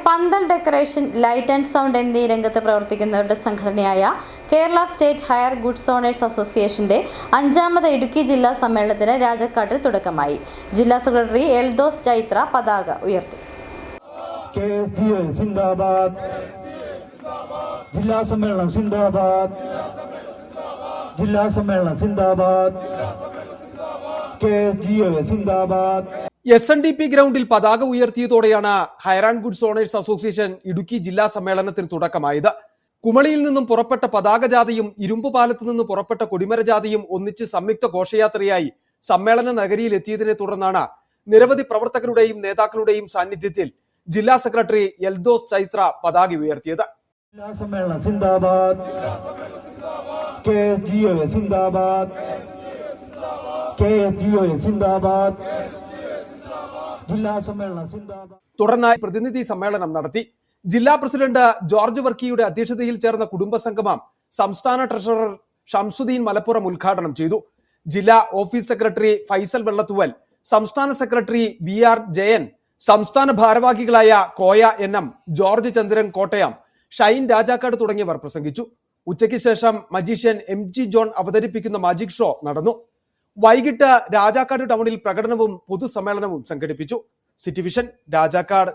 പന്തൽ decoration, light and sound എന്നീ രംഗത്ത് പ്രവർത്തിക്കുന്നവരുടെ സംഘടനയായ Kerala state hire goods owners അസോസിയേഷന്റെ 5ാമത് ഇടുക്കി ജില്ലാ സമ്മേളനത്തിന് രാജാക്കാട്ടിൽ തുടക്കമായി. ജില്ലാ സെക്രട്ടറി എൽദോസ് ചൈത്ര പതാക ഉയർത്തി. ജില്ലാ സമ്മേളനം സിന്ദാബാദ്, ജില്ലാ സമ്മേളനം സിന്ദാബാദ്, സിന്ദാബാദ്. SNDP ഗ്രൗണ്ടിൽ പതാക ഉയർത്തിയതോടെയാണ് hire and goods owners association Idukki ജില്ലാ സമ്മേളനത്തിന് തുടക്കമായത്. കുമളിയിൽ നിന്നും പുറപ്പെട്ട പതാക ജാഥയും ഇരുമ്പുപാലത്ത് നിന്ന് പുറപ്പെട്ട കൊടിമര ജാഥയും ഒന്നിച്ച് സംയുക്ത ഘോഷയാത്രയായി സമ്മേളന നഗരിയിൽ എത്തിയതിനെ തുടർന്നാണ് നിരവധി പ്രവർത്തകരുടെയും നേതാക്കളുടെയും സാന്നിധ്യത്തിൽ ജില്ലാ സെക്രട്ടറി എൽദോസ് ചൈത്ര പതാക ഉയർത്തിയത്. ജില്ലാ സമ്മേളനം സിന്ദാബാദ്, സിന്ദാബാദ്, സിന്ദാബാദ്, ജില്ലാ സമ്മേളനം സിന്ദാബാദ്. തുടർന്ന് പ്രതിനിധി സമ്മേളനം നടത്തി. ജില്ലാ പ്രസിഡന്റ് ജോർജ് വർക്കിയുടെ അധ്യക്ഷതയിൽ ചേർന്ന കുടുംബസംഗമം സംസ്ഥാന ട്രഷറർ ഷംസുദ്ദീൻ മലപ്പുറം ഉദ്ഘാടനം ചെയ്തു. ജില്ലാ ഓഫീസ് സെക്രട്ടറി ഫൈസൽ വെള്ളത്തുവൽ, സംസ്ഥാന സെക്രട്ടറി VR ജയൻ, സംസ്ഥാന ഭാരവാഹികളായ കോയ NM, ജോർജ് ചന്ദ്രൻ കോട്ടയം, ഷൈൻ രാജാക്കാട് തുടങ്ങിയവർ പ്രസംഗിച്ചു. ഉച്ചയ്ക്ക് ശേഷം മജീഷ്യൻ MG ജോൺ അവതരിപ്പിക്കുന്ന മാജിക് ഷോ നടന്നു. വൈകിട്ട് രാജാക്കാട് ടൗണിൽ പ്രകടനവും പൊതുസമ്മേളനവും സംഘടിപ്പിച്ചു. City vision, Rajakkad.